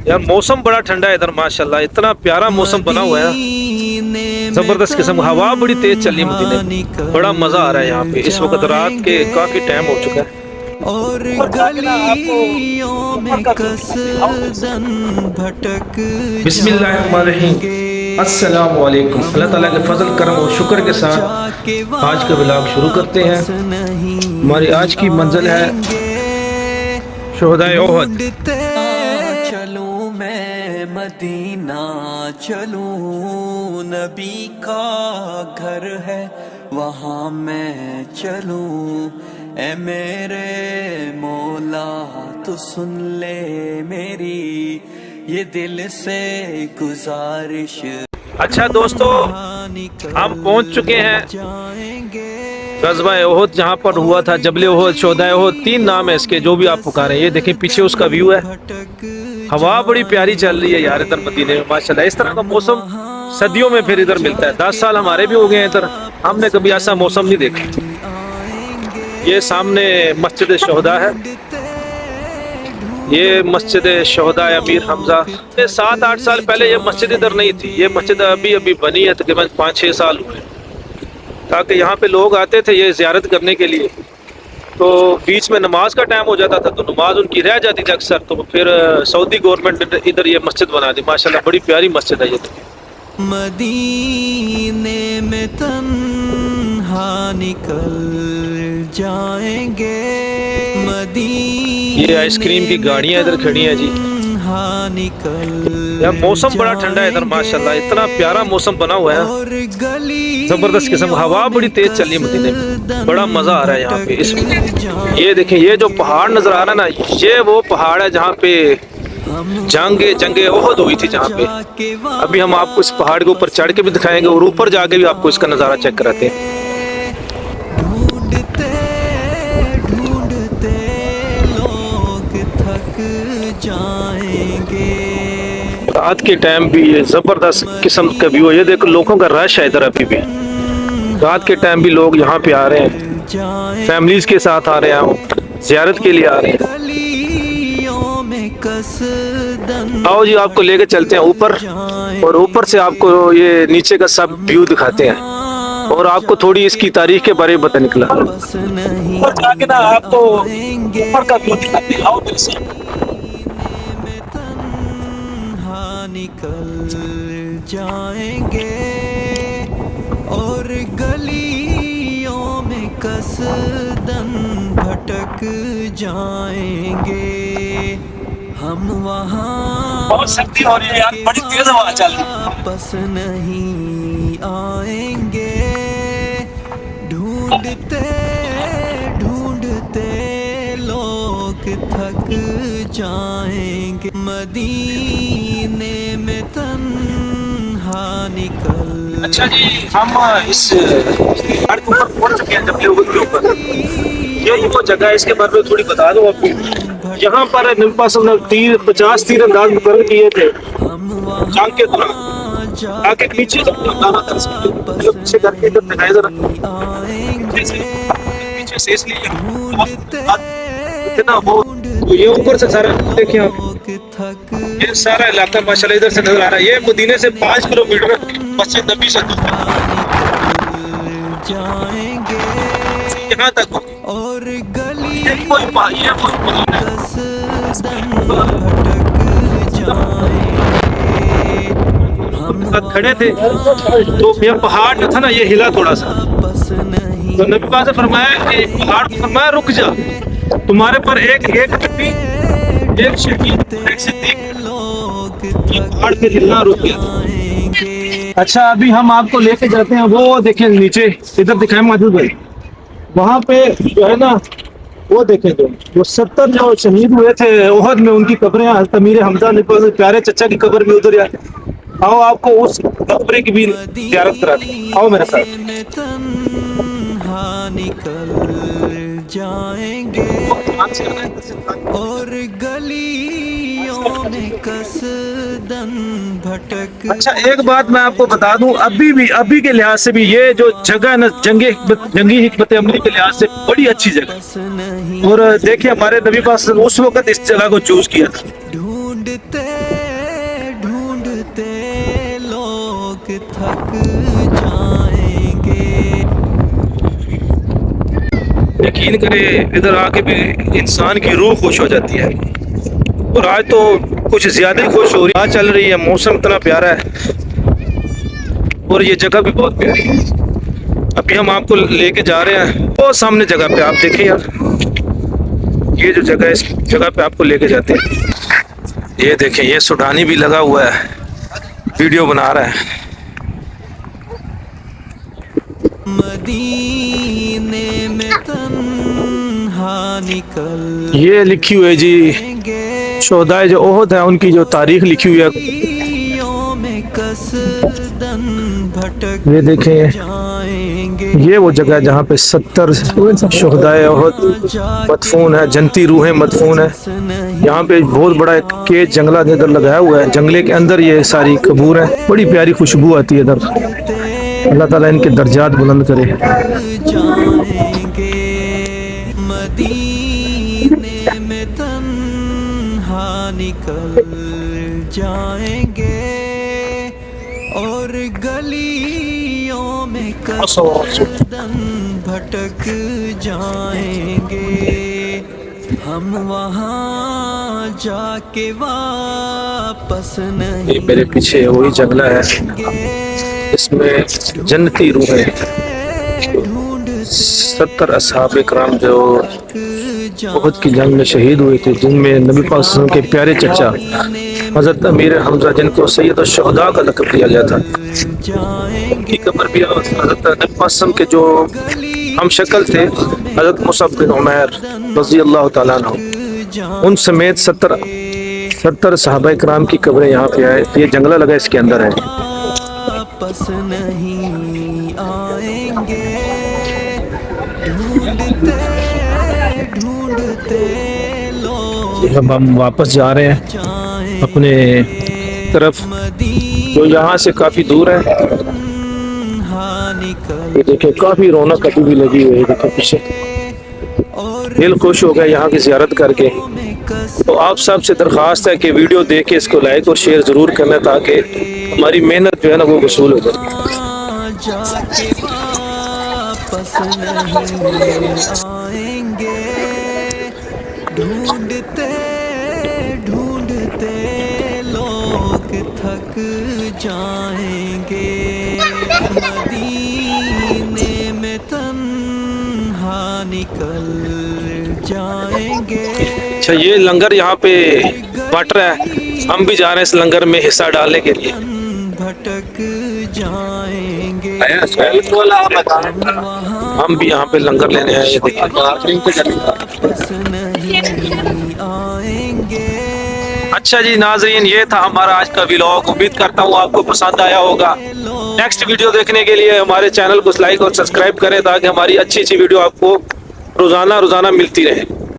यार मौसम बड़ा ठंडा है इधर माशाल्लाह, इतना प्यारा मौसम बना हुआ है, जबरदस्त किस्म, हवा बड़ी तेज चल रही है मदीने में, बड़ा मजा आ रहा है यहाँ पे। इस वक्त रात के काफी टाइम हो चुका है और गलियों में कसदन भटक बिस्मिल्लाहिर्रहमानिर्रहीम, अस्सलाम वालेकुम। अल्लाह ताला के फजल करम और शुक्र के साथ आज का व्लॉग शुरू करते हैं। हमारी आज की मंजिल है शुहदाए ओहद। चलूं मैं मदीना, चलूं नबी का घर है वहाँ मैं चलूं। ए मेरे मौला तू सुन ले मेरी ये दिल से गुजारिश। अच्छा दोस्तों, हम पहुंच चुके हैं ग़ज़वा ओहद, जहाँ पर हुआ था जबल ओहद, शुहदाए ओहद, 3 नाम है इसके, जो भी आप पुकारें। ये देखें पीछे उसका व्यू है, हवा बड़ी प्यारी चल रही है यार इधर मदीने में माशाल्लाह। इस तरह का मौसम सदियों में फिर इधर मिलता है। 10 साल हमारे भी हो गए हैं इधर, हमने कभी ऐसा मौसम नहीं देखा। ये सामने मस्जिद शुहदा है, ये मस्जिद शुहदा अमीर हमजा। 7-8 साल पहले ये मस्जिद इधर नहीं थी, ये मस्जिद अभी अभी बनी है, तकरीबन 5-6 साल हुए, ताकि यहाँ पे लोग आते थे ये ज़ियारत करने के लिए। तो बीच में नमाज का टाइम हो जाता था तो नमाज उनकी रह जाती थी अक्सर, तो फिर सऊदी गवर्नमेंट ने इधर ये मस्जिद बना दी माशाल्लाह, बड़ी प्यारी मस्जिद है ये। मदीने में तन्हा निकल जाएंगे, ये आइसक्रीम की गाड़ियाँ इधर खड़ी हैं जी। यार मौसम बड़ा ठंडा है इधर माशाल्लाह, इतना प्यारा मौसम बना हुआ है, जबरदस्त किस्म, हवा बड़ी तेज चल रही है मदीने में, बड़ा मजा आ रहा है यहाँ पे। इस ये देखें, ये जो पहाड़ नजर आ रहा है ना, ये वो पहाड़ है जहाँ पे जंगे ओहद हुई थी जहाँ पे। अभी हम आपको इस पहाड़ के ऊपर चढ़ के भी दिखाएंगे और ऊपर जाके भी आपको इसका नज़ारा चेक कराते हैं। रात के टाइम भी ये जबरदस्त किस्म का व्यू है। ये देखो लोगों का रश है इधर, अभी भी रात के टाइम भी लोग यहाँ पे आ रहे हैं, फैमिलीज के साथ आ रहे हैं, ज़ियारत के लिए आ रहे हैं। आओ जी, आपको लेके चलते हैं ऊपर, और ऊपर से आपको ये नीचे का सब व्यू दिखाते हैं और आपको थोड़ी इसकी तारीख के बारे में पता निकला। ऊपर जाके ना आपको ऊपर का व्यू दिखाते हैं, आओ मेरे साथ। निकल जाएंगे और गलियों में कसदन भटक जाएंगे हम वहाँ। बहुत सर्दी हो रही है यार, बड़ी तेज हवा चल रही है। वापस नहीं आएंगे, ढूंढते ढूंढते लोग थक जाएंगे। मदीने में तन्हा निकल। अच्छा जी, हम इस पहाड़ के ऊपर पहुंच चुके हैं, जबल ओहद के ऊपर। यही वो जगह है, इसके बारे में थोड़ी बता दूं आपको। यहाँ पर नबी पाक सल्लल्लाहु अलैहि वसल्लम ने 50 तीरंदाज मुकर्रर किए थे जंग के दौरान, आके पीछे जब दाना कर सकते, पीछे करके जब दिखाई जरा पीछे से, इसलिए इतना वो। तो ये ऊपर से सारा देखें आप, ये सारा इलाका माशाल्लाह इधर से नजर आ रहा है। ये मदीने से 5 किलोमीटर मस्जिद नबी से यहाँ तक, और हम खड़े थे तो ये पहाड़ जो था ना, ये हिला थोड़ा सा, तो नबी पाक ने फरमाया कि पहाड़ को फरमाया रुक जा, तुम्हारे पर एक नबी, एक शहीद, एक सिद्दीक, ये पहाड़ पे हिलना रुक गया। अच्छा, अभी हम आपको लेके जाते हैं, वो देखें नीचे, इधर दिखाएं माजिद भाई, वहाँ पे जो है ना, वो देखें जो 70 जो शहीद हुए थे ओहद में, उनकी कब्रें, अमीर हमजा ने प्यारे चचा की कब्र भी उधर है। आओ आपको उस कब्र की भी ज़ियारत कराते हैं, आओ मेरे साथ। निकल जाएंगे और गलियों में कसदन भटक। अच्छा, एक बात मैं आपको बता दूं, अभी के लिहाज से भी ये जो जगह है ना, जंगी हिकमत अमली के लिहाज से बड़ी अच्छी जगह। और देखिए हमारे नबी पाक उस वक्त इस जगह को चूज किया था। ढूंढते ढूंढते लोग थक जाएंगे। यकीन करे इधर आके भी इंसान की रूह खुश हो जाती है, और आज तो कुछ ज्यादा ही खुश हो रही है। आज चल रही है, मौसम इतना प्यारा है और ये जगह भी बहुत प्यारी है। अभी हम आपको लेके जा रहे हैं बहुत सामने जगह पे, आप देखें यार, ये जो जगह है इस जगह पे आपको लेके जाते हैं। ये देखें, ये सुडानी भी लगा हुआ है, वीडियो बना रहा है। मदीने में तन्हा निकल ये लिखी हुई है जी, शोहदाए जो ओहद है उनकी जो तारीख लिखी हुई है। गलियों में कसदन भटक ये देखें, जाएंगे। ये वो जगह है जहाँ पे 70 शोहदाए ओहद मदफून है, जनती रूहें मदफून है। यहाँ पे बहुत बड़ा एक केज जंगला इधर लगाया हुआ है, जंगले के अंदर ये सारी कबूर है। बड़ी प्यारी खुशबू आती है इधर। अल्लाह ताला इनके दर्जात बुलंद करे। जाएंगे मदीने में तन्हा निकल जाएंगे और गलियों में कसदन भटक जाएंगे। हम वहाँ जाके वापस नहीं ये मेरे पीछे वही जंगला है, इसमें जन्नती रूहें 70 असहाब इकराम जो उहद की जंग में शहीद हुए थे, जिनमें नबी पाक सल्लल्लाहु अलैहि वसल्लम के प्यारे चचा हजरत अमीर हमजा, जिनको सैयद शुहदा का लक़ब दिया गया था, उनकी कब्र भी हजरत नबी पाक सल्लल्लाहु अलैहि वसल्लम के जो हम शक्ल थे हजरत मुसअब बिन उमैर रज़ी अल्लाह तआला अन्हु, उन समेत 70 सहाबा इकराम की कब्रें यहाँ पे आए। ये जंगला लगा इसके अंदर है। वापस नहीं आएंगे। ढूंढते ढूंढते लोग अब हम वापस जा रहे हैं अपने तरफ, जो यहाँ से काफ़ी दूर है। ये देखिए, काफ़ी रौनक अभी भी लगी हुई है। देखिए पीछे, दिल खुश हो गया यहाँ की ज़ियारत करके। तो आप सब से दरख्वास्त है कि वीडियो देख के इसको लाइक और शेयर ज़रूर करना, ताकि हमारी मेहनत जो है ना वो वसूल हो जाए। जाके वापस नहीं आएंगे। ढूंढते ढूंढते लोग थक जाएंगे। मदीने में तन्हा निकल जाएंगे। अच्छा, ये लंगर यहाँ पे बट रहा है, हम भी जा रहे हैं इस लंगर में हिस्सा डालने के लिए। भटक जाएंगे। हम भी यहाँ पे लंगर लेने आए। ये देखिए, वापस नहीं आएंगे। अच्छा जी नाज़रीन, ये था हमारा आज का व्लॉग। उम्मीद करता हूँ आपको पसंद आया होगा। नेक्स्ट वीडियो देखने के लिए हमारे चैनल को लाइक और सब्सक्राइब करें, ताकि हमारी अच्छी अच्छी वीडियो आपको रोज़ाना मिलती रहे।